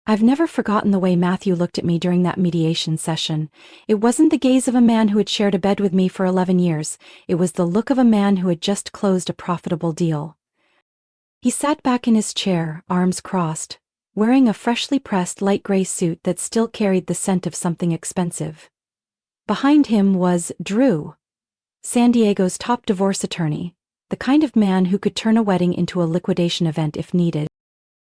I've never forgotten the way Matthew looked at me during that mediation session. It wasn't the gaze of a man who had shared a bed with me for 11 years. It was the look of a man who had just closed a profitable deal. He sat back in his chair, arms crossed, wearing a freshly pressed light gray suit that still carried the scent of something expensive. Behind him was Drew, San Diego's top divorce attorney, the kind of man who could turn a wedding into a liquidation event if needed.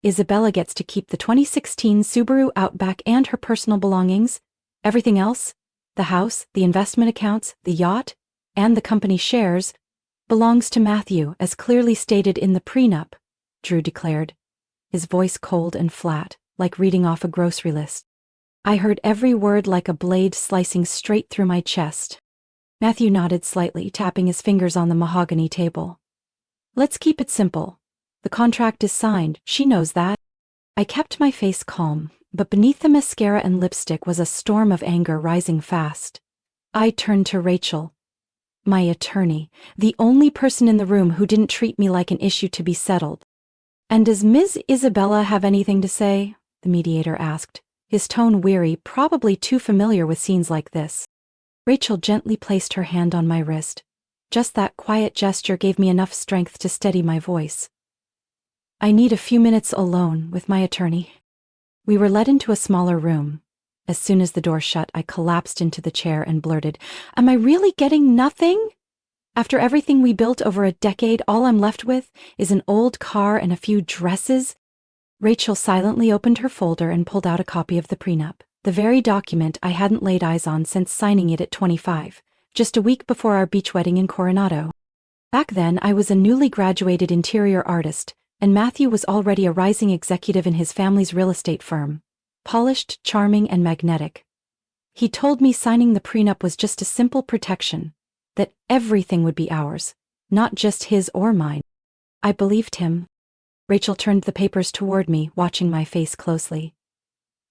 Isabella gets to keep the 2016 Subaru Outback and her personal belongings. Everything else, the house, the investment accounts, the yacht, and the company shares, belongs to Matthew, as clearly stated in the prenup, Drew declared, his voice cold and flat, like reading off a grocery list. I heard every word like a blade slicing straight through my chest. Matthew nodded slightly, tapping his fingers on the mahogany table. Let's keep it simple. The contract is signed, she knows that. I kept my face calm, but beneath the mascara and lipstick was a storm of anger rising fast. I turned to Rachel, my attorney, the only person in the room who didn't treat me like an issue to be settled. And does Ms. Isabella have anything to say? The mediator asked, his tone weary, probably too familiar with scenes like this. Rachel gently placed her hand on my wrist. Just that quiet gesture gave me enough strength to steady my voice. I need a few minutes alone with my attorney. We were led into a smaller room. As soon as the door shut, I collapsed into the chair and blurted, "Am I really getting nothing? After everything we built over a decade, all I'm left with is an old car and a few dresses?" Rachel silently opened her folder and pulled out a copy of the prenup, the very document I hadn't laid eyes on since signing it at 25, just a week before our beach wedding in Coronado. Back then, I was a newly graduated interior artist, and Matthew was already a rising executive in his family's real estate firm, polished, charming, and magnetic. He told me signing the prenup was just a simple protection, that everything would be ours, not just his or mine. I believed him. Rachel turned the papers toward me, watching my face closely.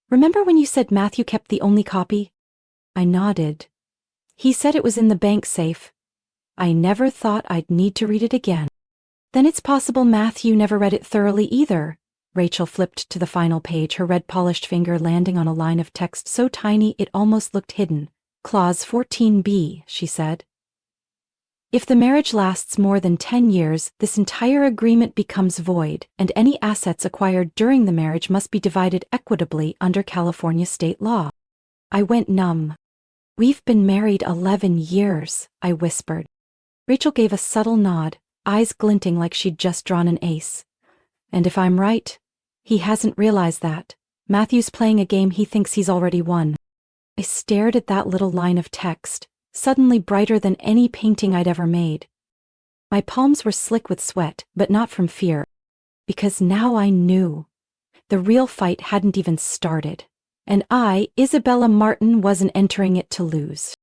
"Remember when you said Matthew kept the only copy?" I nodded. "He said it was in the bank safe. I never thought I'd need to read it again." "Then it's possible Matthew never read it thoroughly either." Rachel flipped to the final page, her red-polished finger landing on a line of text so tiny it almost looked hidden. "Clause 14b, she said. "If the marriage lasts more than 10 years, this entire agreement becomes void, and any assets acquired during the marriage must be divided equitably under California state law." I went numb. "We've been married 11 years, I whispered. Rachel gave a subtle nod, eyes glinting like she'd just drawn an ace. "And if I'm right, he hasn't realized that. Matthew's playing a game he thinks he's already won." I stared at that little line of text, suddenly brighter than any painting I'd ever made. My palms were slick with sweat, but not from fear. Because now I knew. The real fight hadn't even started. And I, Isabella Martin, wasn't entering it to lose.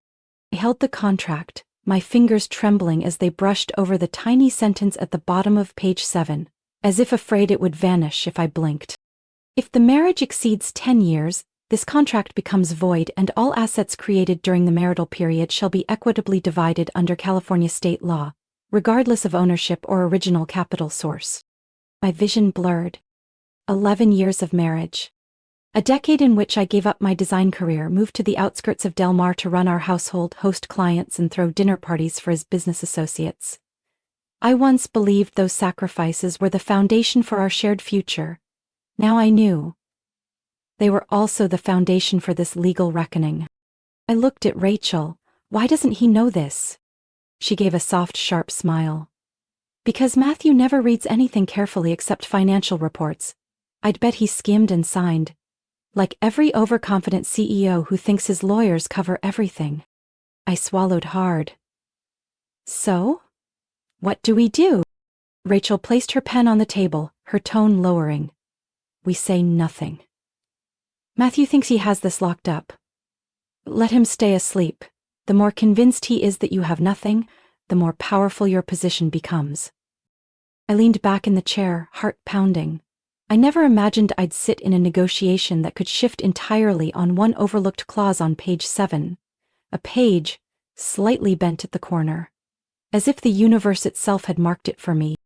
I held the contract, my fingers trembling as they brushed over the tiny sentence at the bottom of page 7, as if afraid it would vanish if I blinked. "If the marriage exceeds 10 years, this contract becomes void and all assets created during the marital period shall be equitably divided under California state law, regardless of ownership or original capital source." My vision blurred. 11 years of marriage. A decade in which I gave up my design career, moved to the outskirts of Del Mar to run our household, host clients, and throw dinner parties for his business associates. I once believed those sacrifices were the foundation for our shared future. Now I knew. They were also the foundation for this legal reckoning. I looked at Rachel. Why doesn't he know this? She gave a soft, sharp smile. "Because Matthew never reads anything carefully except financial reports. I'd bet he skimmed and signed. Like every overconfident CEO who thinks his lawyers cover everything." I swallowed hard. "So? What do we do?" Rachel placed her pen on the table, her tone lowering. "We say nothing. Matthew thinks he has this locked up. Let him stay asleep. The more convinced he is that you have nothing, the more powerful your position becomes." I leaned back in the chair, heart pounding. I never imagined I'd sit in a negotiation that could shift entirely on one overlooked clause on page 7. A page, slightly bent at the corner. As if the universe itself had marked it for me.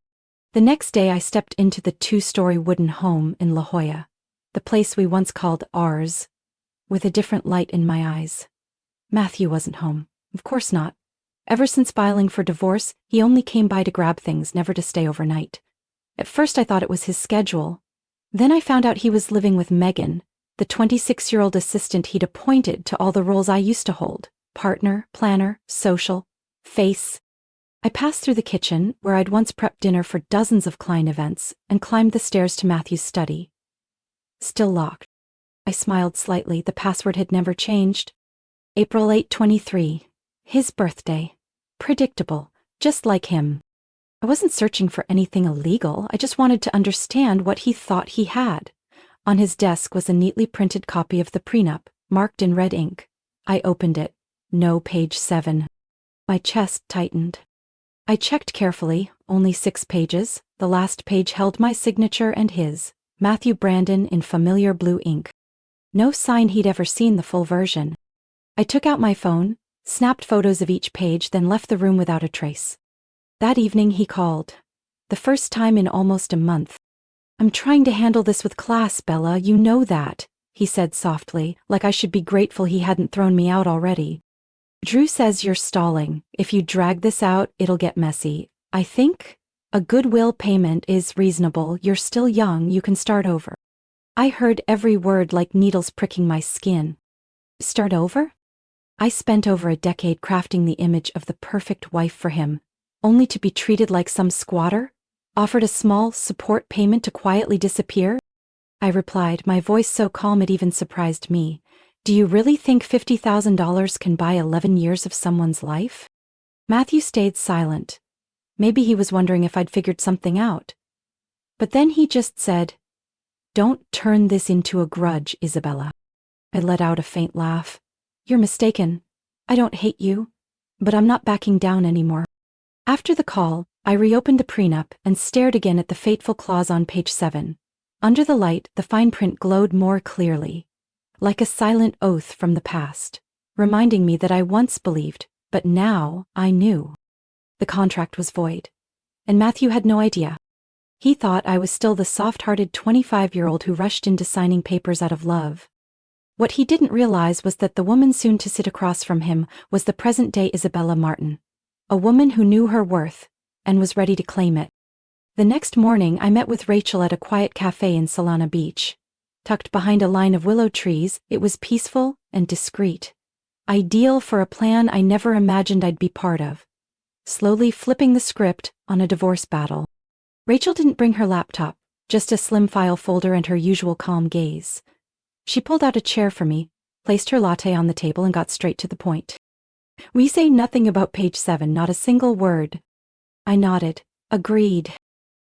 The next day I stepped into the 2-story wooden home in La Jolla. the place we once called ours, with a different light in my eyes. Matthew wasn't home. Of course not. Ever since filing for divorce, he only came by to grab things, never to stay overnight. At first I thought it was his schedule. Then I found out he was living with Megan, the 26-year-old assistant he'd appointed to all the roles I used to hold: partner, planner, social, face. I passed through the kitchen, where I'd once prepped dinner for dozens of client events, and climbed the stairs to Matthew's study. Still locked. I smiled slightly. The password had never changed. April 8, 23. His birthday. Predictable, just like him. I wasn't searching for anything illegal. I just wanted to understand what he thought he had. On his desk was a neatly printed copy of the prenup, marked in red ink. I opened it. No page 7. My chest tightened. I checked carefully, only 6 pages. The last page held my signature and his, Matthew Brandon, in familiar blue ink. No sign he'd ever seen the full version. I took out my phone, snapped photos of each page, then left the room without a trace. That evening he called. The first time in almost a month. "I'm trying to handle this with class, Bella, you know that," he said softly, like I should be grateful he hadn't thrown me out already. "Drew says you're stalling. If you drag this out, it'll get messy. I think a goodwill payment is reasonable. You're still young, you can start over." I heard every word like needles pricking my skin. Start over? I spent over a decade crafting the image of the perfect wife for him, only to be treated like some squatter? Offered a small support payment to quietly disappear? I replied, my voice so calm it even surprised me. "Do you really think $50,000 can buy 11 years of someone's life?" Matthew stayed silent. Maybe he was wondering if I'd figured something out. But then he just said, "Don't turn this into a grudge, Isabella." I let out a faint laugh. "You're mistaken. I don't hate you, but I'm not backing down anymore." After the call, I reopened the prenup and stared again at the fateful clause on page 7. Under the light, the fine print glowed more clearly, like a silent oath from the past, reminding me that I once believed, but now I knew. The contract was void, and Matthew had no idea. He thought I was still the soft-hearted 25-year-old who rushed into signing papers out of love. What he didn't realize was that the woman soon to sit across from him was the present-day Isabella Martin, a woman who knew her worth and was ready to claim it. The next morning, I met with Rachel at a quiet cafe in Solana Beach. Tucked behind a line of willow trees, it was peaceful and discreet. Ideal for a plan I never imagined I'd be part of. Slowly flipping the script on a divorce battle. Rachel didn't bring her laptop, just a slim file folder and her usual calm gaze. She pulled out a chair for me, placed her latte on the table, and got straight to the point. "We say nothing about page 7, not a single word." I nodded, agreed.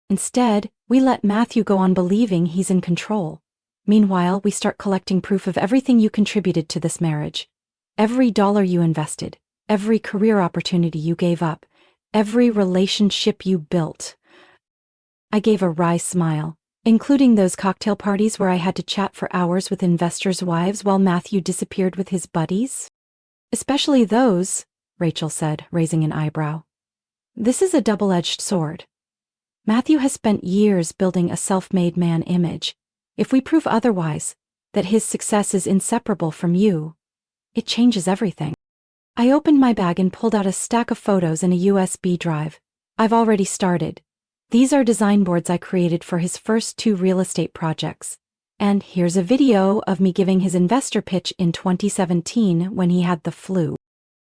Instead, we let Matthew go on believing he's in control. Meanwhile, we start collecting proof of everything you contributed to this marriage. Every dollar you invested, every career opportunity you gave up, every relationship you built. I gave a wry smile, including those cocktail parties where I had to chat for hours with investors' wives while Matthew disappeared with his buddies. "Especially those," Rachel said, raising an eyebrow. "This is a double-edged sword. Matthew has spent years building a self-made man image. If we prove otherwise, that his success is inseparable from you, it changes everything." I opened my bag and pulled out a stack of photos and a USB drive. "I've already started. These are design boards I created for his first 2 real estate projects. And here's a video of me giving his investor pitch in 2017 when he had the flu."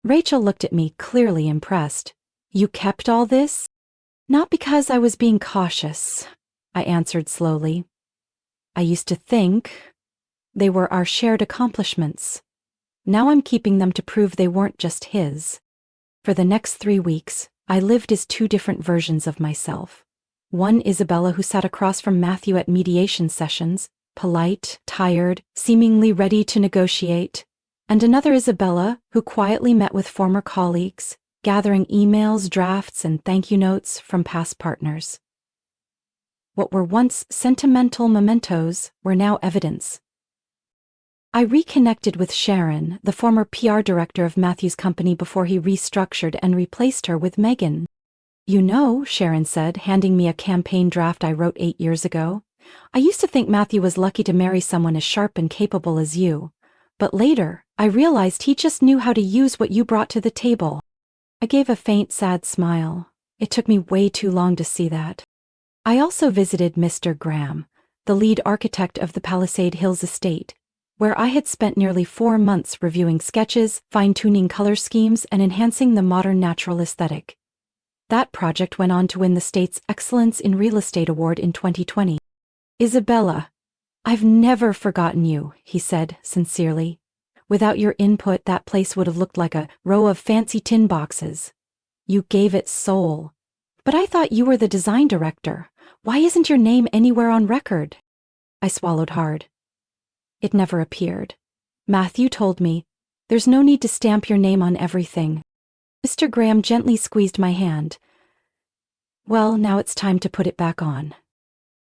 Rachel looked at me, clearly impressed. "You kept all this?" "Not because I was being cautious," I answered slowly. "I used to think they were our shared accomplishments. Now I'm keeping them to prove they weren't just his." For the next 3 weeks, I lived as 2 different versions of myself. One Isabella who sat across from Matthew at mediation sessions, polite, tired, seemingly ready to negotiate, and another Isabella who quietly met with former colleagues, gathering emails, drafts, and thank you notes from past partners. What were once sentimental mementos were now evidence. I reconnected with Sharon, the former PR director of Matthew's company, before he restructured and replaced her with Megan. "You know," Sharon said, handing me a campaign draft I wrote 8 years ago, I used to think Matthew was lucky to marry someone as sharp and capable as you. But later, I realized he just knew how to use what you brought to the table. I gave a faint, sad smile. It took me way too long to see that. I also visited Mr. Graham, the lead architect of the Palisade Hills estate, where I had spent nearly 4 months reviewing sketches, fine-tuning color schemes, and enhancing the modern natural aesthetic. That project went on to win the state's Excellence in Real Estate Award in 2020. Isabella, I've never forgotten you, he said, sincerely. Without your input, that place would have looked like a row of fancy tin boxes. You gave it soul. But I thought you were the design director. Why isn't your name anywhere on record? I swallowed hard. It never appeared. Matthew told me, there's no need to stamp your name on everything. Mr. Graham gently squeezed my hand. Well, now it's time to put it back on.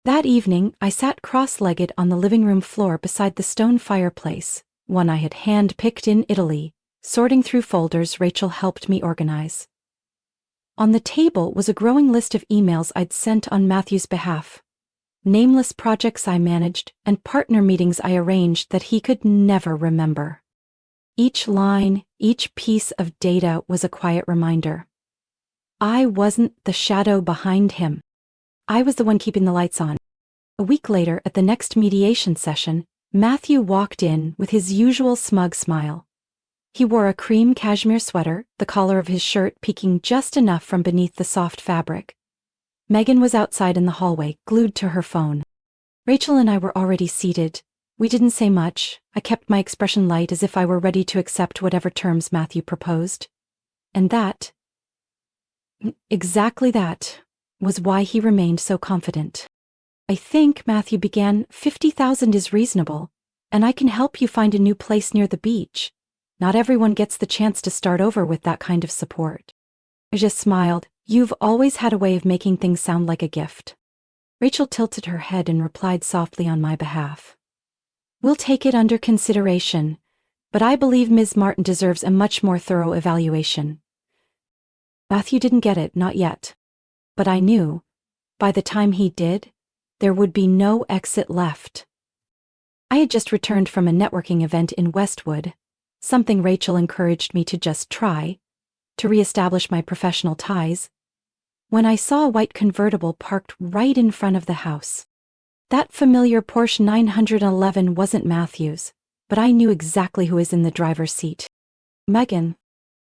That evening, I sat cross-legged on the living room floor beside the stone fireplace, one I had hand-picked in Italy. Sorting through folders Rachel helped me organize. On the table was a growing list of emails I'd sent on Matthew's behalf. Nameless projects I managed and partner meetings I arranged that he could never remember. Each line, each piece of data was a quiet reminder. I wasn't the shadow behind him. I was the one keeping the lights on. A week later, at the next mediation session, Matthew walked in with his usual smug smile. He wore a cream cashmere sweater, the collar of his shirt peeking just enough from beneath the soft fabric. Megan was outside in the hallway, glued to her phone. Rachel and I were already seated. We didn't say much. I kept my expression light as if I were ready to accept whatever terms Matthew proposed. And that, exactly that, was why he remained so confident. I think, Matthew began, 50,000 is reasonable, and I can help you find a new place near the beach. Not everyone gets the chance to start over with that kind of support. I just smiled. You've always had a way of making things sound like a gift. Rachel tilted her head and replied softly on my behalf. We'll take it under consideration, but I believe Ms. Martin deserves a much more thorough evaluation. Matthew didn't get it, not yet. But I knew, by the time he did, there would be no exit left. I had just returned from a networking event in Westwood, something Rachel encouraged me to just try, to reestablish my professional ties, when I saw a white convertible parked right in front of the house. That familiar Porsche 911 wasn't Matthew's, but I knew exactly who was in the driver's seat. Megan.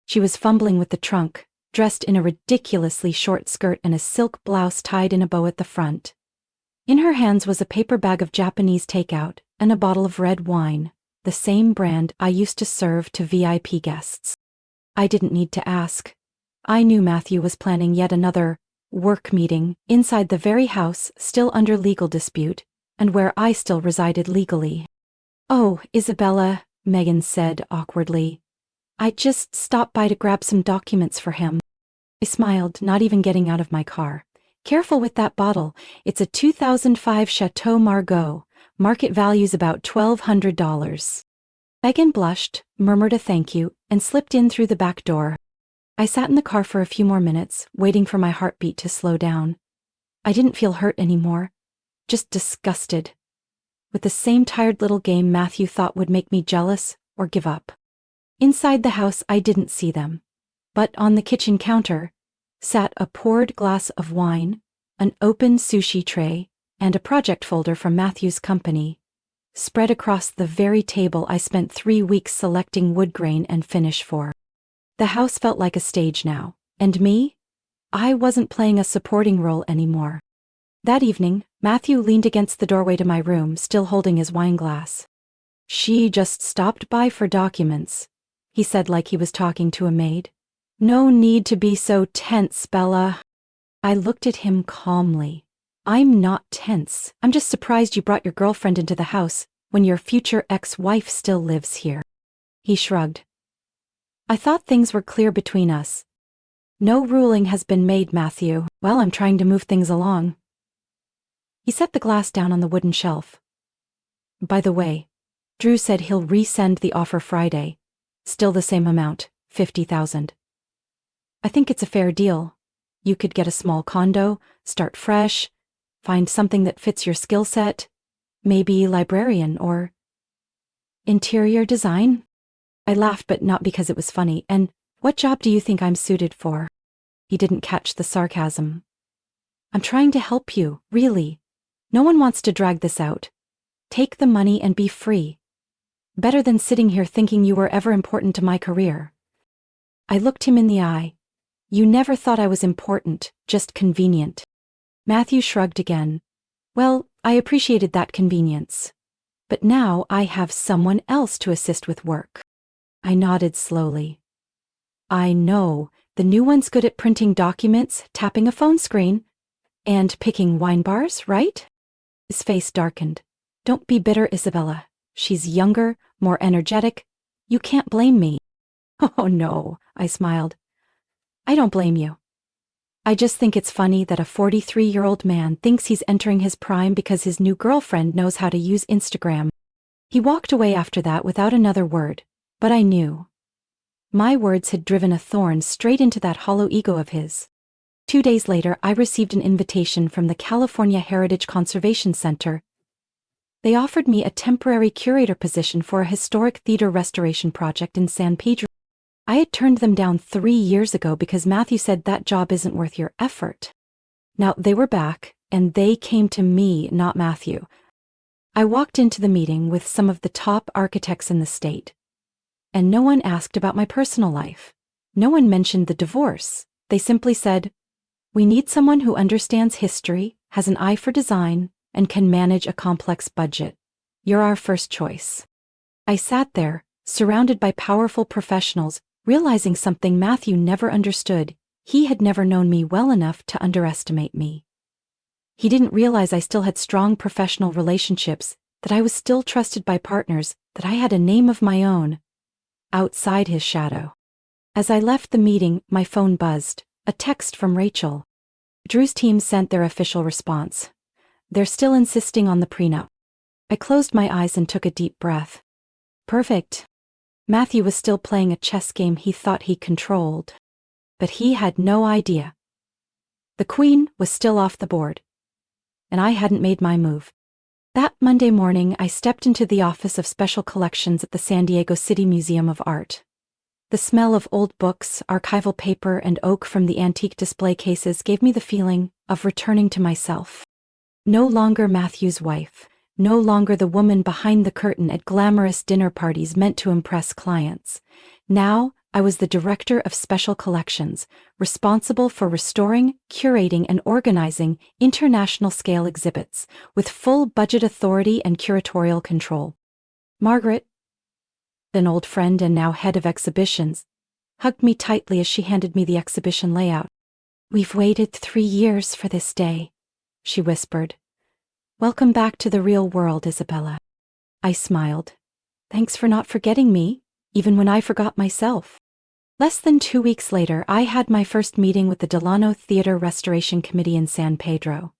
She was fumbling with the trunk, dressed in a ridiculously short skirt and a silk blouse tied in a bow at the front. In her hands was a paper bag of Japanese takeout and a bottle of red wine, the same brand I used to serve to VIP guests. I didn't need to ask. I knew Matthew was planning yet another work meeting inside the very house still under legal dispute and where I still resided legally. Oh, Isabella, Megan said awkwardly. I just stopped by to grab some documents for him. I smiled, not even getting out of my car. Careful with that bottle. It's a 2005 Chateau Margaux. Market value's about $1,200. Megan blushed, murmured a thank you, and slipped in through the back door. I sat in the car for a few more minutes, waiting for my heartbeat to slow down. I didn't feel hurt anymore, just disgusted. With the same tired little game Matthew thought would make me jealous or give up. Inside the house I didn't see them, but on the kitchen counter sat a poured glass of wine, an open sushi tray, and a project folder from Matthew's company. Spread across the very table I spent 3 weeks selecting wood grain and finish for. The house felt like a stage now, and me? I wasn't playing a supporting role anymore. That evening, Matthew leaned against the doorway to my room, still holding his wine glass. She just stopped by for documents, he said like he was talking to a maid. No need to be so tense, Bella. I looked at him calmly. I'm not tense. I'm just surprised you brought your girlfriend into the house when your future ex-wife still lives here. He shrugged. I thought things were clear between us. No ruling has been made, Matthew. Well, I'm trying to move things along. He set the glass down on the wooden shelf. By the way, Drew said he'll resend the offer Friday. Still the same amount, 50,000. I think it's a fair deal. You could get a small condo, start fresh, Find something that fits your skill set. Maybe librarian or interior design? I laughed, but not because it was funny. And what job do you think I'm suited for? He didn't catch the sarcasm. I'm trying to help you, really. No one wants to drag this out. Take the money and be free. Better than sitting here thinking you were ever important to my career. I looked him in the eye. You never thought I was important, just convenient. Matthew shrugged again. Well, I appreciated that convenience. But now I have someone else to assist with work. I nodded slowly. I know, the new one's good at printing documents, tapping a phone screen, and picking wine bars, right? His face darkened. Don't be bitter, Isabella. She's younger, more energetic. You can't blame me. Oh no, I smiled. I don't blame you. I just think it's funny that a 43-year-old man thinks he's entering his prime because his new girlfriend knows how to use Instagram. He walked away after that without another word, but I knew. My words had driven a thorn straight into that hollow ego of his. 2 days later, I received an invitation from the California Heritage Conservation Center. They offered me a temporary curator position for a historic theater restoration project in San Pedro. I had turned them down 3 years ago because Matthew said that job isn't worth your effort. Now they were back, and they came to me, not Matthew. I walked into the meeting with some of the top architects in the state. And no one asked about my personal life. No one mentioned the divorce. They simply said, "We need someone who understands history, has an eye for design, and can manage a complex budget. You're our first choice." I sat there, surrounded by powerful professionals, realizing something Matthew never understood. He had never known me well enough to underestimate me. He didn't realize I still had strong professional relationships, that I was still trusted by partners, that I had a name of my own, outside his shadow. As I left the meeting, my phone buzzed, a text from Rachel. Drew's team sent their official response. They're still insisting on the prenup. I closed my eyes and took a deep breath. Perfect. Matthew was still playing a chess game he thought he controlled. But he had no idea. The queen was still off the board. And I hadn't made my move. That Monday morning, I stepped into the Office of Special Collections at the San Diego City Museum of Art. The smell of old books, archival paper, and oak from the antique display cases gave me the feeling of returning to myself. No longer Matthew's wife. No longer the woman behind the curtain at glamorous dinner parties meant to impress clients. Now, I was the director of special collections, responsible for restoring, curating, and organizing international-scale exhibits, with full budget authority and curatorial control. Margaret, an old friend and now head of exhibitions, hugged me tightly as she handed me the exhibition layout. "We've waited 3 years for this day," she whispered. "Welcome back to the real world, Isabella." I smiled. "Thanks for not forgetting me, even when I forgot myself." Less than 2 weeks later, I had my first meeting with the Delano Theater Restoration Committee in San Pedro.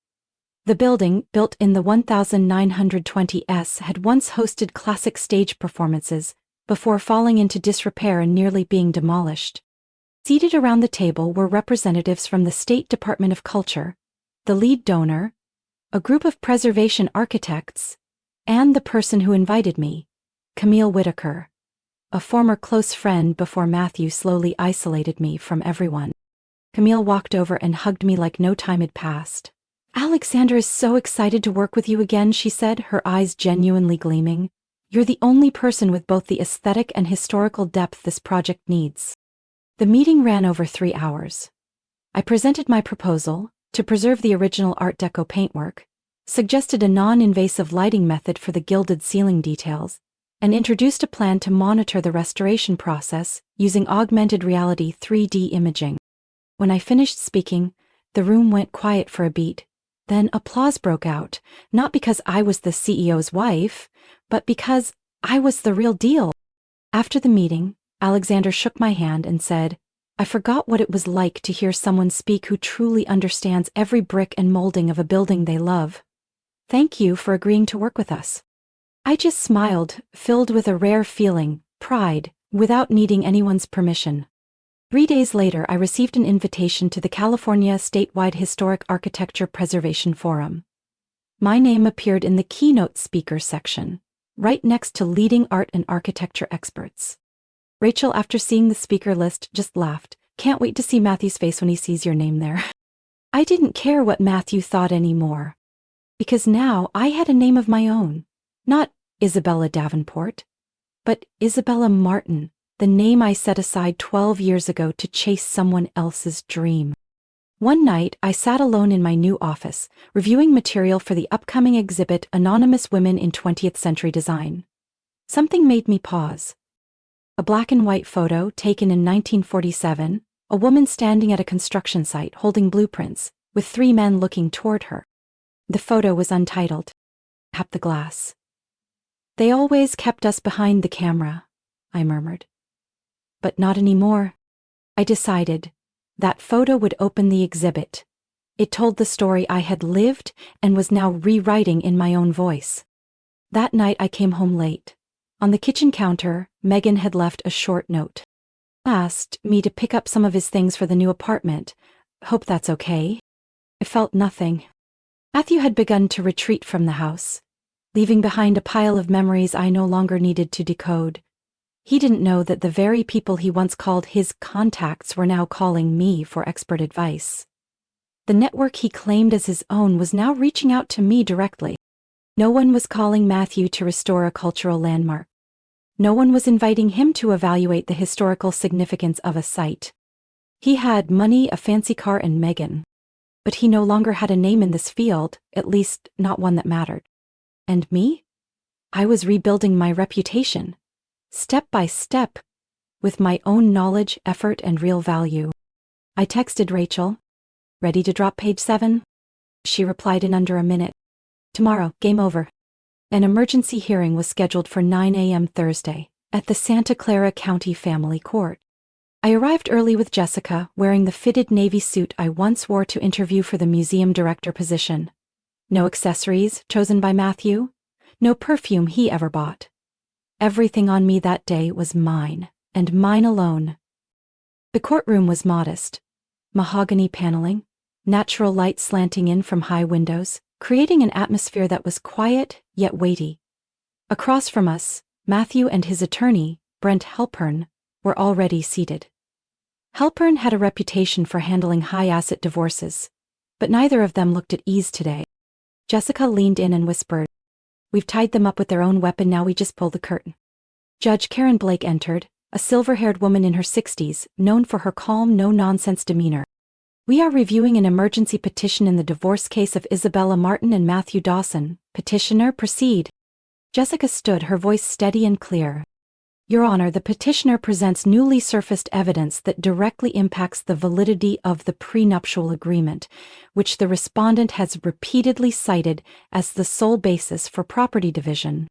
The building, built in the 1920s, had once hosted classic stage performances, before falling into disrepair and nearly being demolished. Seated around the table were representatives from the State Department of Culture, the lead donor, a group of preservation architects, and the person who invited me, Camille Whitaker, a former close friend before Matthew slowly isolated me from everyone. Camille walked over and hugged me like no time had passed. "Alexander is so excited to work with you again," she said, her eyes genuinely gleaming. "You're the only person with both the aesthetic and historical depth this project needs." The meeting ran over 3 hours. I presented my proposal, to preserve the original Art Deco paintwork, suggested a non-invasive lighting method for the gilded ceiling details, and introduced a plan to monitor the restoration process using augmented reality 3D imaging. When I finished speaking, the room went quiet for a beat. Then applause broke out, not because I was the CEO's wife, but because I was the real deal. After the meeting, Alexander shook my hand and said, "I forgot what it was like to hear someone speak who truly understands every brick and molding of a building they love. Thank you for agreeing to work with us." I just smiled, filled with a rare feeling, pride, without needing anyone's permission. 3 days later, I received an invitation to the California Statewide Historic Architecture Preservation Forum. My name appeared in the keynote speaker section, right next to leading art and architecture experts. Rachel, after seeing the speaker list, just laughed. Can't wait to see Matthew's face when he sees your name there. I didn't care what Matthew thought anymore, because now I had a name of my own. Not Isabella Davenport, but Isabella Martin, the name I set aside 12 years ago to chase someone else's dream. One night, I sat alone in my new office, reviewing material for the upcoming exhibit Anonymous Women in 20th Century Design. Something made me pause. A black and white photo taken in 1947, a woman standing at a construction site holding blueprints, with 3 men looking toward her. The photo was untitled. Tap the glass. They always kept us behind the camera, I murmured. But not anymore. I decided. That photo would open the exhibit. It told the story I had lived and was now rewriting in my own voice. That night I came home late. On the kitchen counter, Megan had left a short note. Asked me to pick up some of his things for the new apartment. Hope that's okay. I felt nothing. Matthew had begun to retreat from the house, leaving behind a pile of memories I no longer needed to decode. He didn't know that the very people he once called his contacts were now calling me for expert advice. The network he claimed as his own was now reaching out to me directly. No one was calling Matthew to restore a cultural landmark. No one was inviting him to evaluate the historical significance of a site. He had money, a fancy car, and Megan. But he no longer had a name in this field, at least not one that mattered. And me? I was rebuilding my reputation. Step by step, with my own knowledge, effort, and real value. I texted Rachel. Ready to drop page 7? She replied in under a minute. Tomorrow, game over. An emergency hearing was scheduled for 9 a.m. Thursday, at the Santa Clara County Family Court. I arrived early with Jessica, wearing the fitted navy suit I once wore to interview for the museum director position. No accessories, chosen by Matthew. No perfume he ever bought. Everything on me that day was mine, and mine alone. The courtroom was modest. Mahogany paneling, natural light slanting in from high windows, creating an atmosphere that was quiet yet weighty. Across from us, Matthew and his attorney, Brent Halpern, were already seated. Halpern had a reputation for handling high-asset divorces, but neither of them looked at ease today. Jessica leaned in and whispered, "We've tied them up with their own weapon, now we just pull the curtain." Judge Karen Blake entered, a silver-haired woman in her 60s, known for her calm, no-nonsense demeanor. "We are reviewing an emergency petition in the divorce case of Isabella Martin and Matthew Dawson. Petitioner, proceed." Jessica stood, her voice steady and clear. "Your Honor, the petitioner presents newly surfaced evidence that directly impacts the validity of the prenuptial agreement, which the respondent has repeatedly cited as the sole basis for property division."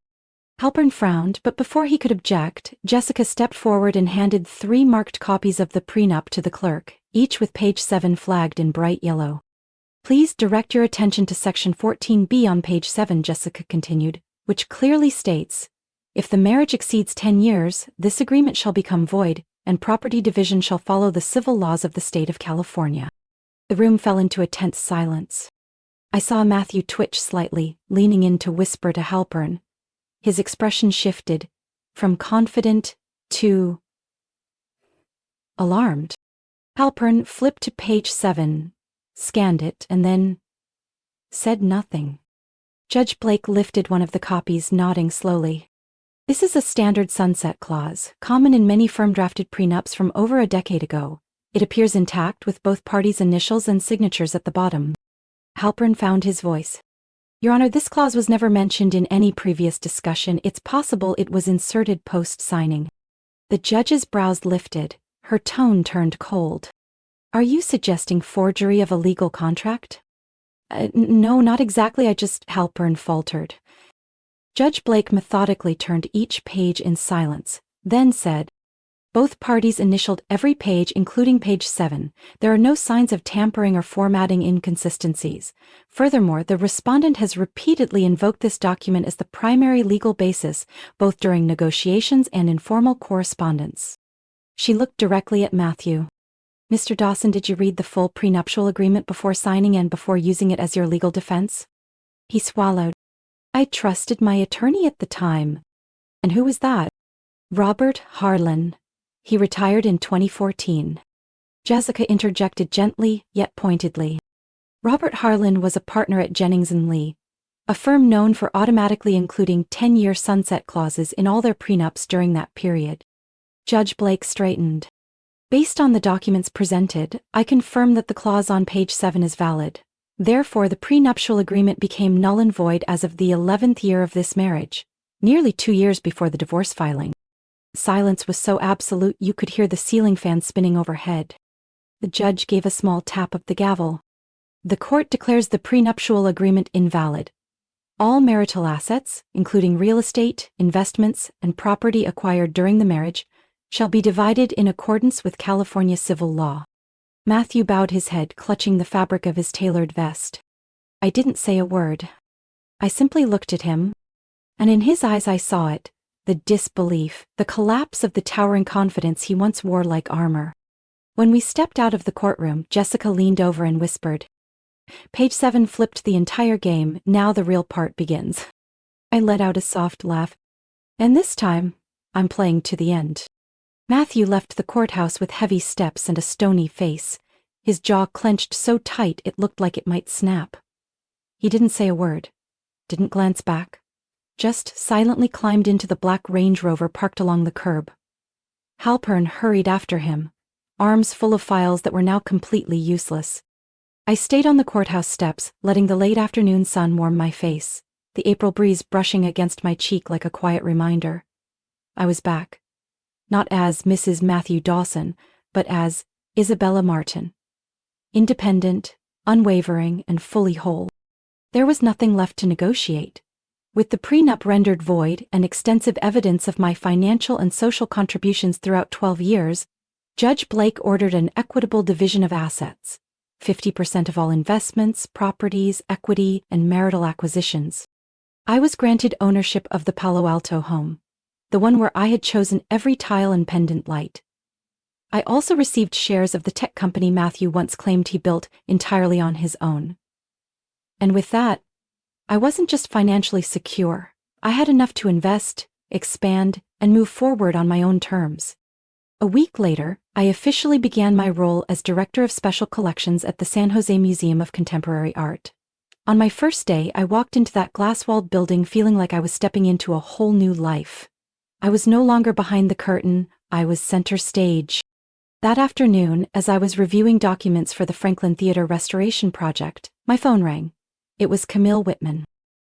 Halpern frowned, but before he could object, Jessica stepped forward and handed 3 marked copies of the prenup to the clerk, each with page 7 flagged in bright yellow. "Please direct your attention to section 14B on page 7, Jessica continued, which clearly states, "If the marriage exceeds 10 years, this agreement shall become void, and property division shall follow the civil laws of the state of California." The room fell into a tense silence. I saw Matthew twitch slightly, leaning in to whisper to Halpern. His expression shifted, from confident to alarmed. Halpern flipped to page 7, scanned it, and then said nothing. Judge Blake lifted one of the copies, nodding slowly. "This is a standard sunset clause, common in many firm-drafted prenups from over a decade ago. It appears intact with both parties' initials and signatures at the bottom." Halpern found his voice. "Your Honor, this clause was never mentioned in any previous discussion. It's possible it was inserted post-signing." The judge's brows lifted. Her tone turned cold. "Are you suggesting forgery of a legal contract?" No, not exactly, Halpern faltered. Judge Blake methodically turned each page in silence, then said, "Both parties initialed every page, including page 7. There are no signs of tampering or formatting inconsistencies. Furthermore, the respondent has repeatedly invoked this document as the primary legal basis, both during negotiations and informal correspondence." She looked directly at Matthew. "Mr. Dawson, did you read the full prenuptial agreement before signing and before using it as your legal defense?" He swallowed. I trusted my attorney at the time. And who was that? Robert Harlan. He retired in 2014. Jessica interjected gently, yet pointedly. Robert Harlan was a partner at Jennings & Lee, a firm known for automatically including 10-year sunset clauses in all their prenups during that period. Judge Blake straightened. Based on the documents presented, I confirm that the clause on page 7 is valid. Therefore, the prenuptial agreement became null and void as of the 11th year of this marriage, nearly 2 years before the divorce filing. Silence was so absolute you could hear the ceiling fan spinning overhead. The judge gave a small tap of the gavel. The court declares the prenuptial agreement invalid. All marital assets, including real estate, investments, and property acquired during the marriage, shall be divided in accordance with California civil law. Matthew bowed his head, clutching the fabric of his tailored vest. I didn't say a word. I simply looked at him, and in his eyes I saw it, the disbelief, the collapse of the towering confidence he once wore like armor. When we stepped out of the courtroom, Jessica leaned over and whispered, "Page 7 flipped the entire game, now the real part begins." I let out a soft laugh. And this time, I'm playing to the end. Matthew left the courthouse with heavy steps and a stony face, his jaw clenched so tight it looked like it might snap. He didn't say a word, didn't glance back, just silently climbed into the black Range Rover parked along the curb. Halpern hurried after him, arms full of files that were now completely useless. I stayed on the courthouse steps, letting the late afternoon sun warm my face, the April breeze brushing against my cheek like a quiet reminder. I was back. Not as Mrs. Matthew Dawson, but as Isabella Martin. Independent, unwavering, and fully whole. There was nothing left to negotiate. With the prenup rendered void and extensive evidence of my financial and social contributions throughout 12 years, Judge Blake ordered an equitable division of assets, 50% of all investments, properties, equity, and marital acquisitions. I was granted ownership of the Palo Alto home, the one where I had chosen every tile and pendant light. I also received shares of the tech company Matthew once claimed he built entirely on his own. And with that, I wasn't just financially secure. I had enough to invest, expand, and move forward on my own terms. A week later, I officially began my role as Director of Special Collections at the San Jose Museum of Contemporary Art. On my first day, I walked into that glass-walled building feeling like I was stepping into a whole new life. I was no longer behind the curtain, I was center stage. That afternoon, as I was reviewing documents for the Franklin Theater restoration project, my phone rang. It was Camille Whitman.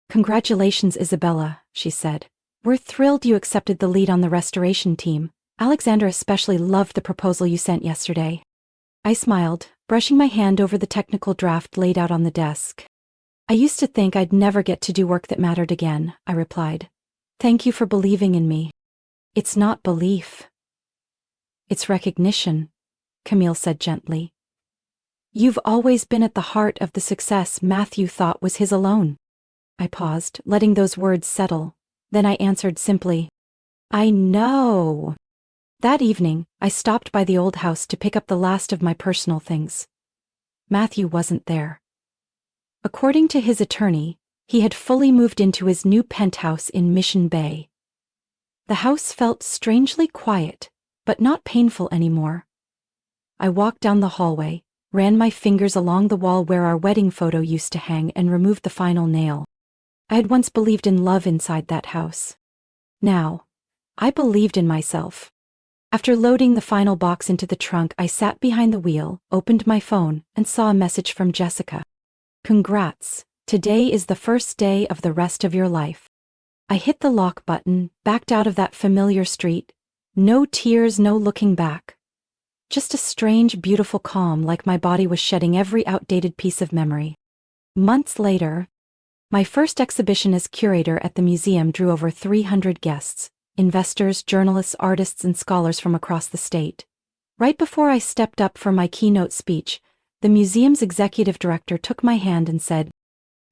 "Congratulations, Isabella," she said. "We're thrilled you accepted the lead on the restoration team. Alexander especially loved the proposal you sent yesterday." I smiled, brushing my hand over the technical draft laid out on the desk. "I used to think I'd never get to do work that mattered again," I replied. "Thank you for believing in me." "It's not belief. It's recognition," Camille said gently. "You've always been at the heart of the success Matthew thought was his alone." I paused, letting those words settle. Then I answered simply, "I know." That evening, I stopped by the old house to pick up the last of my personal things. Matthew wasn't there. According to his attorney, he had fully moved into his new penthouse in Mission Bay. The house felt strangely quiet, but not painful anymore. I walked down the hallway, ran my fingers along the wall where our wedding photo used to hang, and removed the final nail. I had once believed in love inside that house. Now, I believed in myself. After loading the final box into the trunk, I sat behind the wheel, opened my phone, and saw a message from Jessica. "Congrats. Today is the first day of the rest of your life." I hit the lock button, backed out of that familiar street. No tears, no looking back. Just a strange, beautiful calm, like my body was shedding every outdated piece of memory. Months later, my first exhibition as curator at the museum drew over 300 guests, investors, journalists, artists, and scholars from across the state. Right before I stepped up for my keynote speech, the museum's executive director took my hand and said,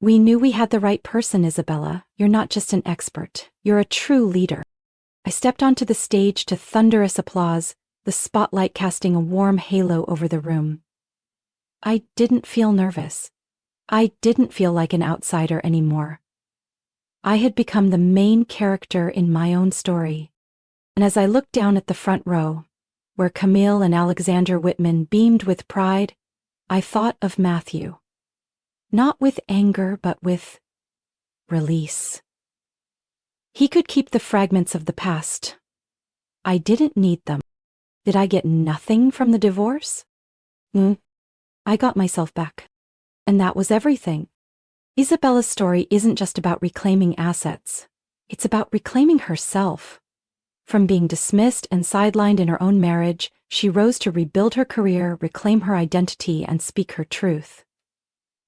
"We knew we had the right person, Isabella. You're not just an expert. You're a true leader." I stepped onto the stage to thunderous applause, the spotlight casting a warm halo over the room. I didn't feel nervous. I didn't feel like an outsider anymore. I had become the main character in my own story. And as I looked down at the front row, where Camille and Alexander Whitman beamed with pride, I thought of Matthew. Not with anger, but with release. He could keep the fragments of the past. I didn't need them. Did I get nothing from the divorce? I got myself back. And that was everything. Isabella's story isn't just about reclaiming assets. It's about reclaiming herself. From being dismissed and sidelined in her own marriage, she rose to rebuild her career, reclaim her identity, and speak her truth.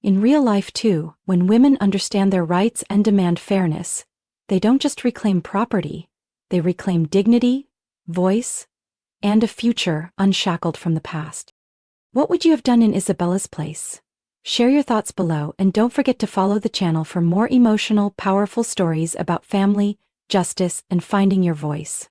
In real life, too, when women understand their rights and demand fairness, they don't just reclaim property, they reclaim dignity, voice, and a future unshackled from the past. What would you have done in Isabella's place? Share your thoughts below, and don't forget to follow the channel for more emotional, powerful stories about family, justice, and finding your voice.